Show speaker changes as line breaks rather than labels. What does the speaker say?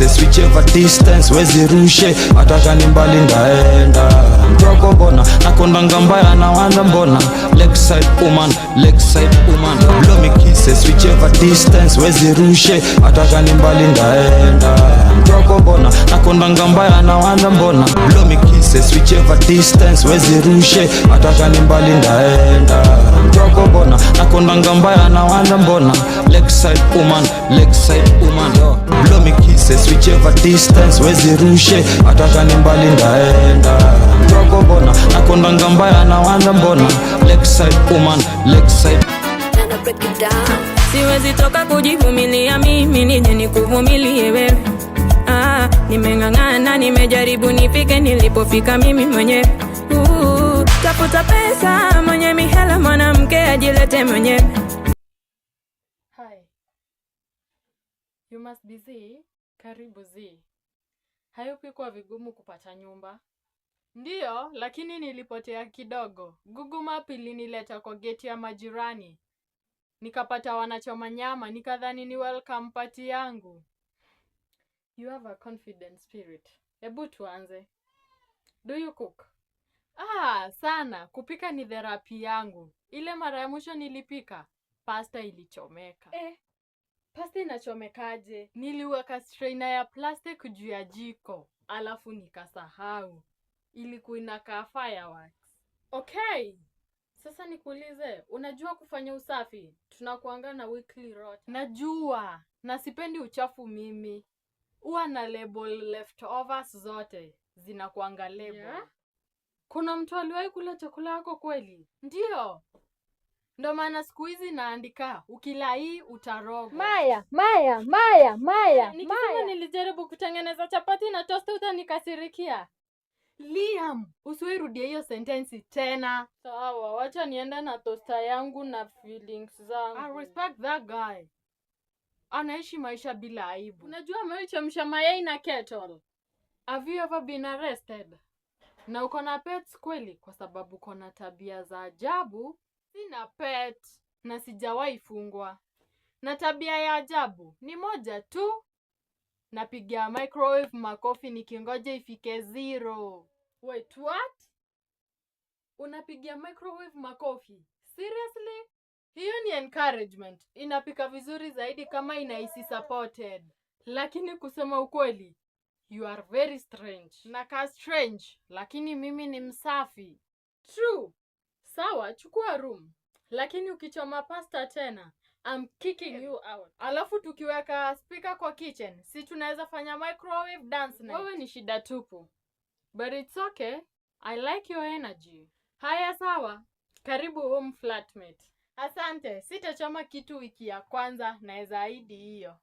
kisses whichever distance wezi rushe, ataka ni mbali ndaenda. Mtoko mbona nakondanga mbaya na wanda mbona, lakeside woman, lakeside woman. Blow me kisses whichever distance wezi rushe, ataka ni mbali ndaenda. Mtoko mbona nakondanga mbaya na wanda mbona, blow me kisses whichever distance wezi rushe, ataka ni mbali ndaenda. Mtoko mbona nakondanga mbaya na wanda mbona, lakeside woman, lakeside woman. Blow me kisses whichever distance wezi rushe, ataka ni mbali ndaenda. Mtoko mbona nakondanga mbaya na wanda mbona, lakeside woman, lakeside.
Siwezi toka kujivumilia mimi nije nikuvumilie wewe. Nimeng'ang'ana, nimejaribu nifike nilipofika mimi mwenyewe. Tafuta pesa mwenye mihela, mwanamke ajilete mwenyewe.
Hi. You must be Z. Karibu Z. Haikuwa vigumu kupata nyumba? Ndiyo, lakini nilipotea kidogo. Google Map ilinileta kwa geti ya majirani. Nikapata wanachoma nyama, nikadhani ni welcome party yangu. You have a confident spirit. Hebu tuanze. Do you cook? Sana. Kupika ni therapy yangu. Ile mara ya mwisho nilipika, pasta ilichomeka. Pasta inachomekaje? Niliweka strainer ya plastic juu ya jiko, alafu nikasahau. Ilikuwa inakaa fireworks. Okay. Sasa nikuulize, unajua kufanya usafi? Tunakuanga na weekly rota. Najua, na sipendi uchafu mimi. Huwa na label leftovers zote, zinakuanga label. Yeah? Kuna mtu aliwahi kula chakula yako kweli? Ndiyo. Ndo maana siku hizi naandika, ukila hii utaroga. Maya. Nikisema nilijaribu kutengeneza chapati na toast utanikasirikia. Liam, usirudia hiyo sentensi tena. Sawa, wacha nienda na toaster yangu na feelings zangu. I respect that guy. Anaishi maisha bila aibu. Unajua amechemsha mayai na kettle. Have you ever been arrested? Na uko na pets kweli? Kwa sababu uko na tabia za ajabu. Sina pet na sijawahi fungwa. Na tabia ya ajabu ni moja tu. Napigia microwave makofi nikingoja ifike 0. Wait, what? Unapigia microwave makofi? Seriously? Hiyo ni encouragement. Inapika vizuri zaidi kama inahisi supported. Lakini kusema ukweli, you are very strange. Nakaa strange, lakini mimi ni msafi. True. Sawa, chukua room. Lakini ukichoma pasta tena, I'm kicking you out. Alafu tukiweka speaker kwa kitchen, si tunaweza fanya microwave dance night. Wewe ni shida tupu. But it's okay. I like your energy. Haya sawa. Karibu home flatmate. Asante, sitachoma kitu wiki ya kwanza, naweza ahidi hiyo.